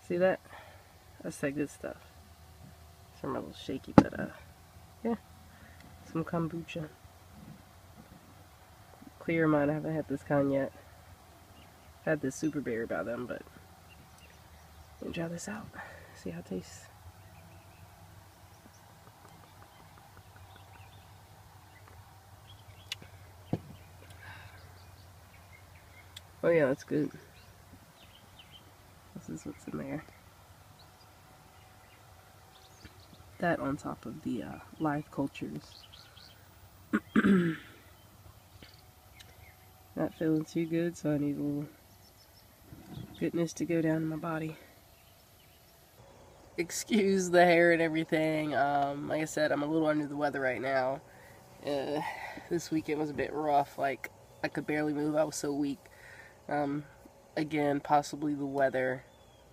See that? That's that good stuff. It's a little shaky, but yeah, some kombucha. Clear in mind, I haven't had this kind yet. I've had this super berry by them, but let me try this out. See how it tastes. Oh yeah, that's good. This is what's in there. That on top of the live cultures. Not feeling too good, so I need a little goodness to go down in my body. Excuse the hair and everything. Like I said, I'm a little under the weather right now. This weekend was a bit rough. Like, I could barely move. I was so weak. Again, possibly the weather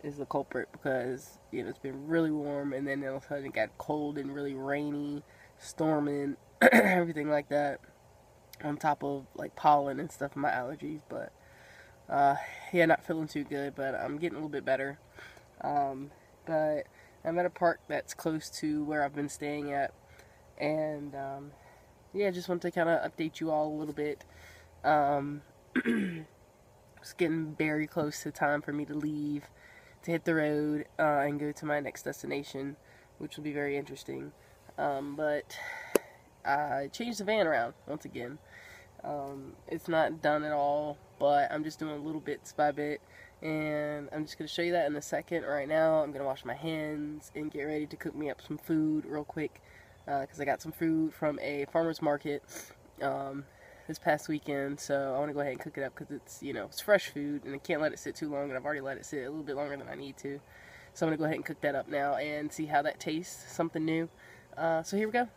is the culprit because, you know, it's been really warm and then all of a sudden it got cold and really rainy, storming, everything like that. On top of, like, pollen and stuff and my allergies. But, yeah, not feeling too good, but I'm getting a little bit better. But I'm at a park that's close to where I've been staying at. And, yeah, just wanted to kind of update you all a little bit. It's getting very close to time for me to leave, to hit the road, and go to my next destination, which will be very interesting. But I changed the van around once again. It's not done at all, but I'm just doing little bits by bit, and I'm just going to show you that in a second. Right now, I'm going to wash my hands and get ready to cook me up some food real quick, because I got some food from a farmer's market this past weekend, so I want to go ahead and cook it up because it's, you know, it's fresh food, and I can't let it sit too long, and I've already let it sit a little bit longer than I need to. So I'm going to go ahead and cook that up now and see how that tastes, something new. So here we go.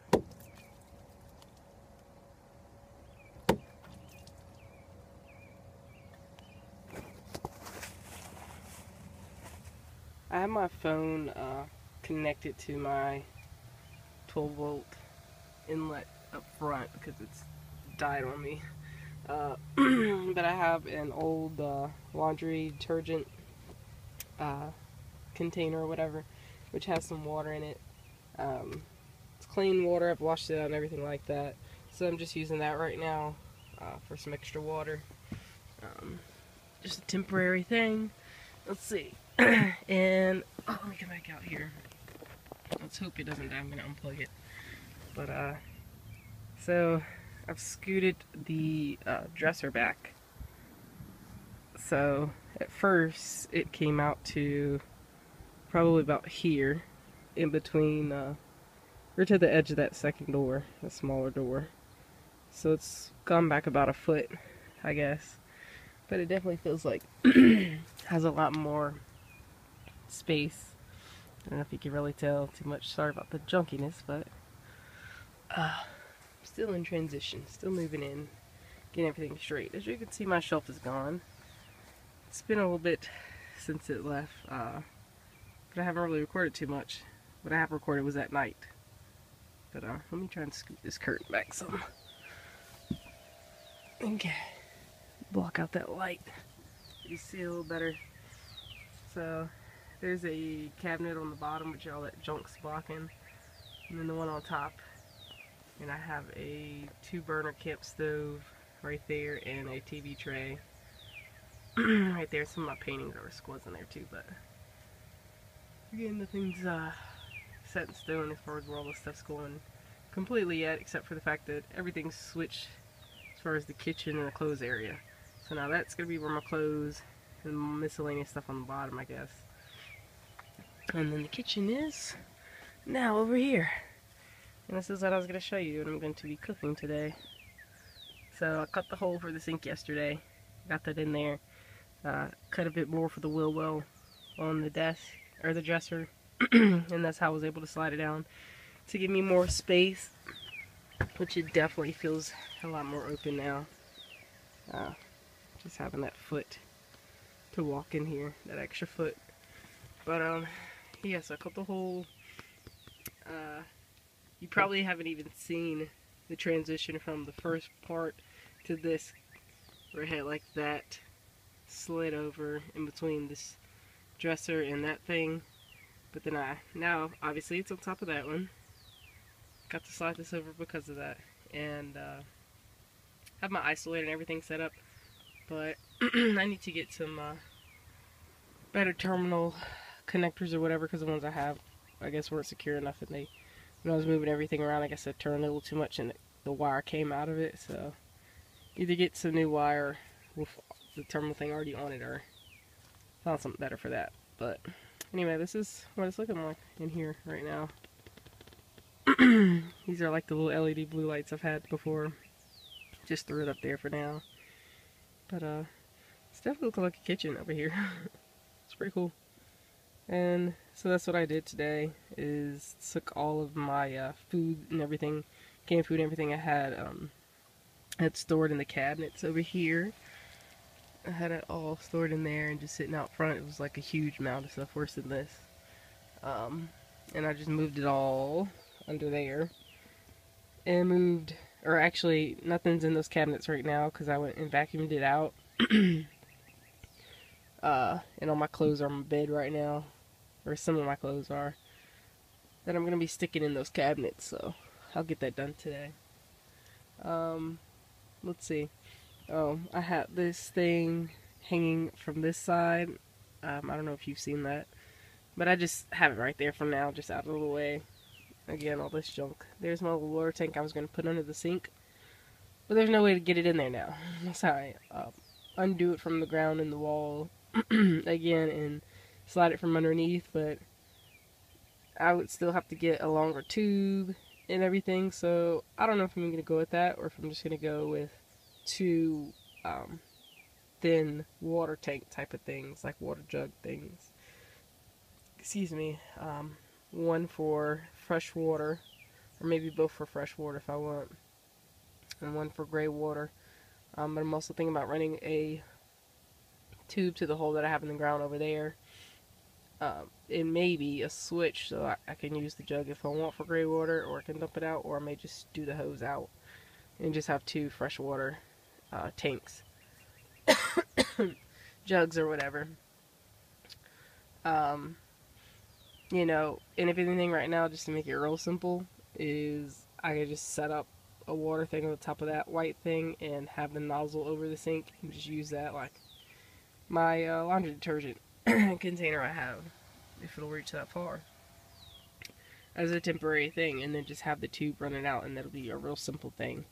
I have my phone connected to my 12-volt inlet up front because it's died on me. But I have an old laundry detergent container or whatever, which has some water in it. It's clean water. I've washed it out and everything like that. So I'm just using that right now for some extra water. Just a temporary thing. Let's see. And oh, let me come back out here. Let's hope it doesn't die. I'm gonna unplug it. But so I've scooted the dresser back. So at first it came out to probably about here, in between, or to the edge of that second door, the smaller door. So it's gone back about a foot, I guess. But it definitely feels like has a lot more space. I don't know if you can really tell too much. Sorry about the junkiness, but still in transition, still moving in, getting everything straight. As you can see, my shelf is gone. It's been a little bit since it left, but I haven't really recorded too much. What I have recorded was at night. But let me try and scoot this curtain back some. Okay, block out that light. You see a little better. So there's a cabinet on the bottom which all that junk's blocking, and then the one on top. And I have a 2-burner camp stove right there and a TV tray right there. Some of my paintings are squads in there too, but again, nothing's set in stone as far as where all this stuff's going completely yet, except for the fact that everything's switched as far as the kitchen and the clothes area. So now that's going to be where my clothes and miscellaneous stuff on the bottom, I guess. And then the kitchen is now over here. And this is what I was going to show you, and I'm going to be cooking today. So I cut the hole for the sink yesterday, got that in there, cut a bit more for the wheel well on the desk, or the dresser, and that's how I was able to slide it down to give me more space, which it definitely feels a lot more open now. Just having that foot to walk in here, that extra foot. But yeah, so I cut the hole. You probably haven't even seen the transition from the first part to this, where it had like that slid over in between this dresser and that thing. But then now obviously it's on top of that one. Got to slide this over because of that. And have my isolator and everything set up. But I need to get some better terminal connectors or whatever, because the ones I have, I guess, weren't secure enough, and they, when I was moving everything around, I guess I turned a little too much and the wire came out of it. So either get some new wire with the terminal thing already on it, or found something better for that. But anyway, this is what it's looking like in here right now. These are like the little LED blue lights I've had before. Just threw it up there for now. But it's definitely looking like a kitchen over here. It's pretty cool. And so that's what I did today, is took all of my food and everything, canned food and everything I had stored in the cabinets over here. I had it all stored in there and just sitting out front. It was like a huge amount of stuff, worse than this. And I just moved it all under there. And moved, or actually nothing's in those cabinets right now because I went and vacuumed it out. And all my clothes are on my bed right now, or some of my clothes are, that I'm going to be sticking in those cabinets, so I'll get that done today. Let's see. Oh, I have this thing hanging from this side. I don't know if you've seen that, but I just have it right there for now, just out of the way. Again, all this junk. There's my little water tank I was going to put under the sink, but there's no way to get it in there now. So I undo it from the ground and the wall again and slide it from underneath, but I would still have to get a longer tube and everything, so I don't know if I'm going to go with that or if I'm just going to go with two thin water tank type of things, like water jug things. Excuse me. One for fresh water, or maybe both for fresh water if I want, and one for gray water. But I'm also thinking about running a tube to the hole that I have in the ground over there. It may be a switch, so I can use the jug if I want for gray water, or I can dump it out, or I may just do the hose out and just have two freshwater tanks, jugs or whatever. You know, and if anything right now, just to make it real simple, is I could just set up a water thing on the top of that white thing and have the nozzle over the sink and just use that like my laundry detergent container I have, if it'll reach that far, as a temporary thing, and then just have the tube running out, and that'll be a real simple thing,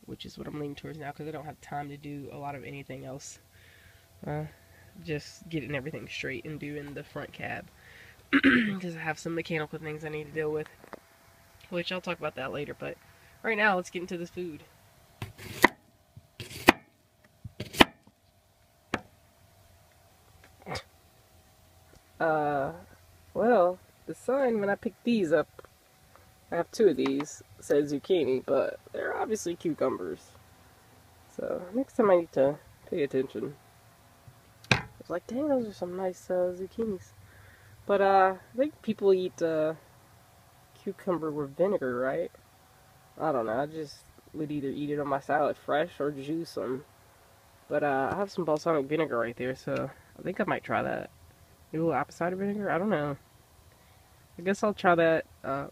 which is what I'm leaning towards now, because I don't have time to do a lot of anything else, just getting everything straight and doing the front cab, because I have some mechanical things I need to deal with, which I'll talk about that later. But right now, let's get into this food. Well, the sign when I picked these up, I have two of these, said zucchini, but they're obviously cucumbers. So next time I need to pay attention. I was like, dang, those are some nice zucchinis. But I think people eat cucumber with vinegar, right? I don't know, I just would either eat it on my salad fresh or juice them. But I have some balsamic vinegar right there, so I think I might try that. Maybe a little apple cider vinegar? I don't know. I guess I'll try that while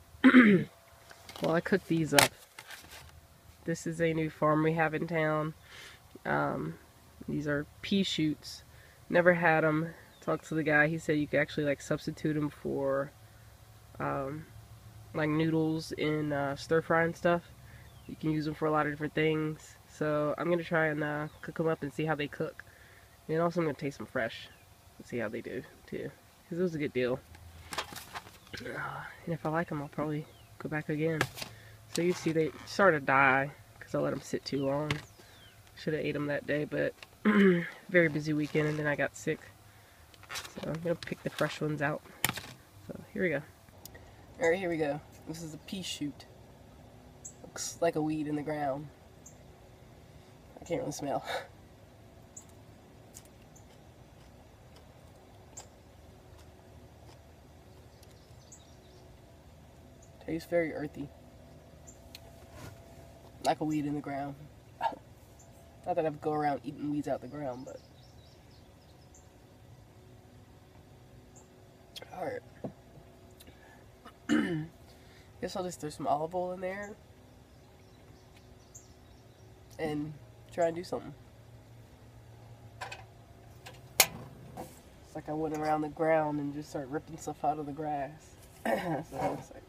I cook these up. This is a new farm we have in town. These are pea shoots. Never had them. Talked to the guy. He said you could actually like substitute them for like noodles in stir fry and stuff. You can use them for a lot of different things. So I'm gonna try and cook them up and see how they cook. And also I'm gonna taste them fresh and see how they do too, because it was a good deal. And if I like them, I'll probably go back again. So you see they started to die because I let them sit too long. Should have ate them that day, but very busy weekend, and then I got sick. So I'm gonna pick the fresh ones out. So here we go. Alright, here we go. This is a pea shoot. Looks like a weed in the ground. I can't really smell. Tastes very earthy. Like a weed in the ground. Not that I would go around eating weeds out the ground, but Alright. Guess I'll just throw some olive oil in there and try and do something. It's like I went around the ground and just started ripping stuff out of the grass. So it's like,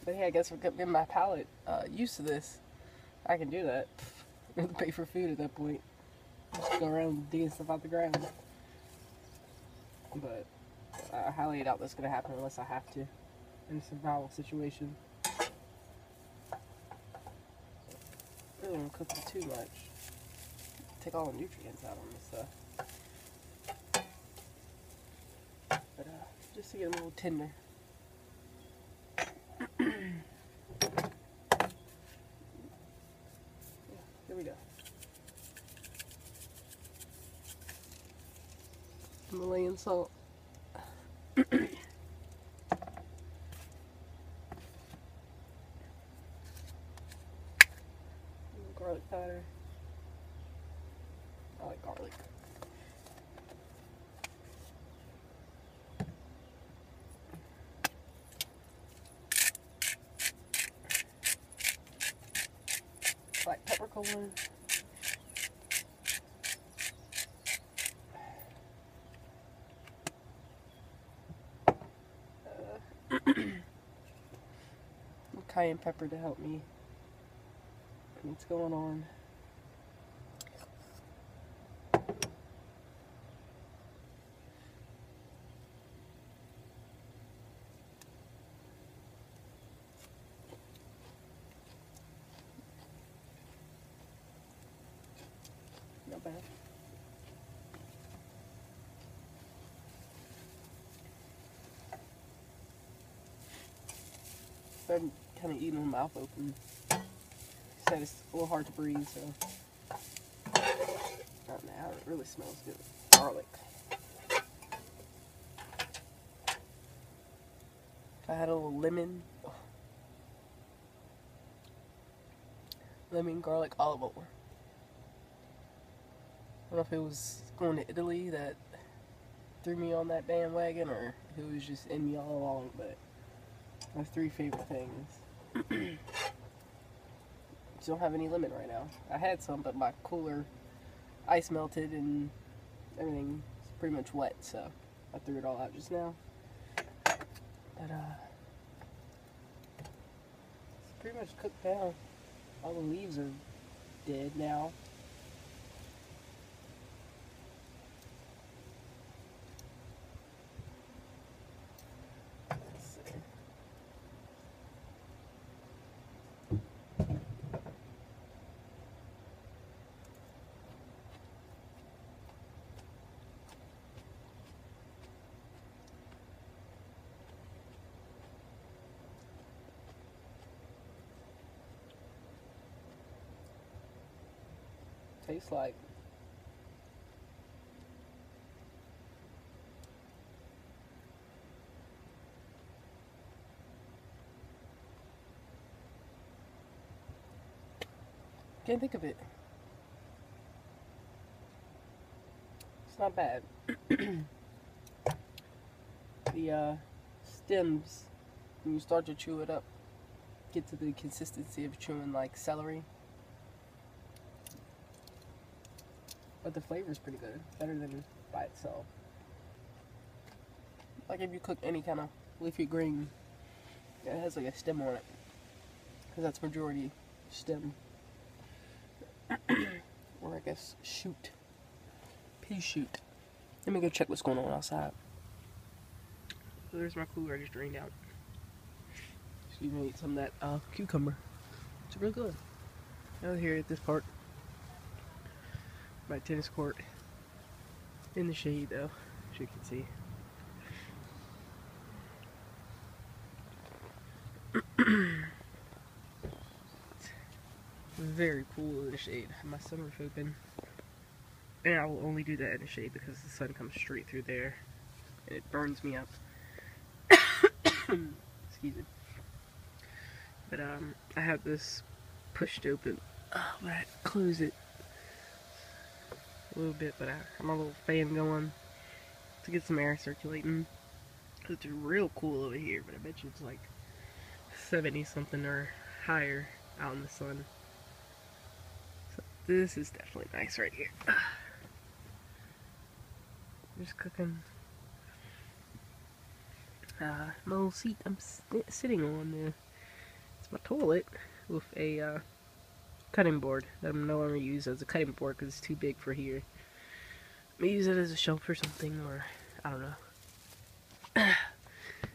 but hey, I guess we're getting my palate used to this. I can do that. I have to pay for food at that point. Just go around digging stuff out the ground. But I highly doubt that's going to happen unless I have to in a survival situation. I really don't cook it too much. Take all the nutrients out on this stuff. But just to get a little tender. Here we go. Himalayan salt. Garlic powder. I like garlic. Black peppercorn. Cayenne pepper to help me. What's going on? Not bad. I'm kind of eating with my mouth open. Said it's a little hard to breathe, so. Oh, now it really smells good. Garlic. If I had a little lemon. Oh. Lemon, garlic, olive oil. I don't know if it was going to Italy that threw me on that bandwagon or if it was just in me all along, but my 3 favorite things. Just don't have any lemon right now. I had some, but my cooler ice melted and everything's pretty much wet, so I threw it all out just now. But it's pretty much cooked down. All the leaves are dead now. Tastes like can't think of it. It's not bad. The stems, when you start to chew it up, get to the consistency of chewing like celery. But the flavor is pretty good, better than by itself. Like if you cook any kind of leafy green, it has like a stem on it, because that's majority stem. Or I guess shoot, pea shoot. Let me go check what's going on outside. So there's my cooler I just drained out. Excuse me, eat some of that cucumber. It's real good. Out here at this park. My tennis court. In the shade though, as you can see. Very cool in the shade. My sunroof open. And I will only do that in the shade because the sun comes straight through there. And it burns me up. Excuse me. But I have this pushed open. Oh, but I close it a little bit, but I'm a little fan going. to get some air circulating. It's real cool over here, but I bet you it's like 70 something or higher out in the sun. So this is definitely nice right here. Just cooking. My little seat I'm sitting on, it's my toilet with a cutting board that I'm no longer use as a cutting board because it's too big for here. I may use it as a shelf or something, or I don't know.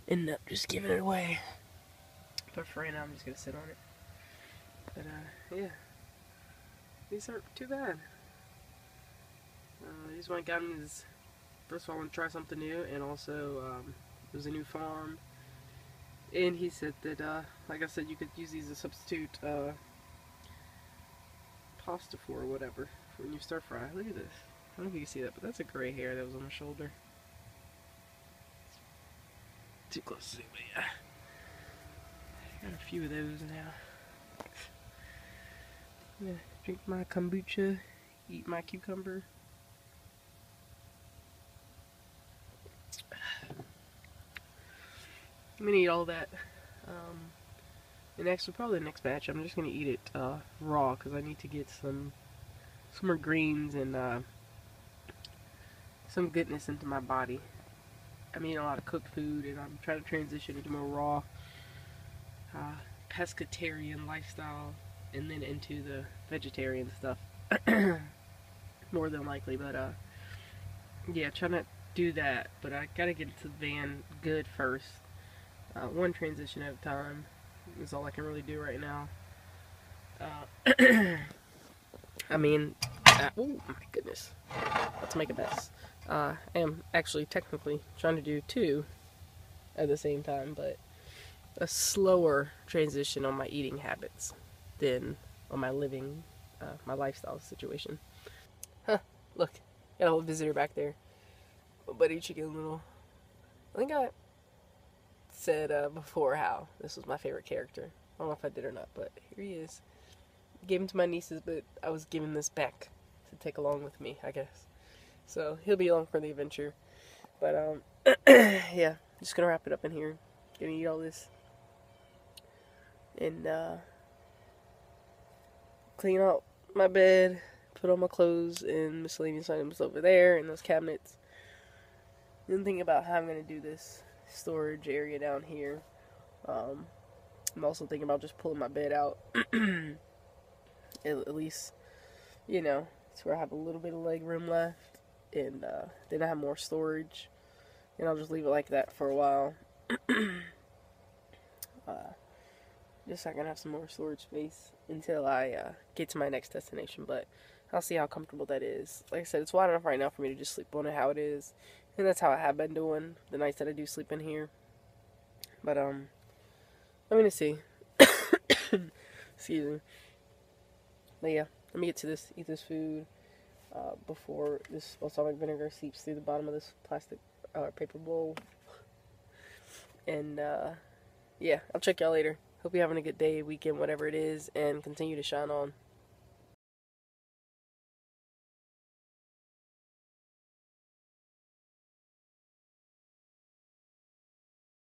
End up just giving it away. But for right now, I'm just gonna sit on it. But yeah, these aren't too bad. These one got me is, first of all, I want to try something new, and also there's a new farm, and he said that like I said, you could use these as a substitute pasta for or whatever for when you stir fry. Look at this. I don't know if you can see that, but that's a gray hair that was on my shoulder. Too close to see, but yeah. Got a few of those now. I'm gonna drink my kombucha, eat my cucumber. I'm gonna eat all that. And actually, probably the next batch, I'm just gonna eat it raw because I need to get some more greens and some goodness into my body. I'm eating a lot of cooked food, and I'm trying to transition into more raw pescatarian lifestyle, and then into the vegetarian stuff more than likely. But yeah, trying to do that, but I gotta get into the van good first. One transition at a time is all I can really do right now. I mean, oh my goodness, let's make a mess. I am actually technically trying to do two at the same time, but a slower transition on my eating habits than on my living, my lifestyle situation. Huh, look, got a little visitor back there. My buddy Chicken Little. I think I said before how this was my favorite character. I don't know if I did or not, but here he is. Gave him to my nieces, but I was giving this back to take along with me, I guess. So he'll be along for the adventure. But yeah, just gonna wrap it up in here. Gonna eat all this and clean out my bed, put all my clothes and miscellaneous items over there in those cabinets. Then think about how I'm gonna do this storage area down here. I'm also thinking about just pulling my bed out. At least, you know, it's where I have a little bit of leg room left, and then I have more storage, and I'll just leave it like that for a while. Just so I can have some more storage space until I get to my next destination, but I'll see how comfortable that is. Like I said, it's wide enough right now for me to just sleep on it how it is, and that's how I have been doing the nights that I do sleep in here. But I'm gonna see. Excuse me. But yeah, let me get to this, eat this food before this balsamic vinegar seeps through the bottom of this plastic paper bowl. And yeah, I'll check y'all later. Hope you're having a good day, weekend, whatever it is, and continue to shine on.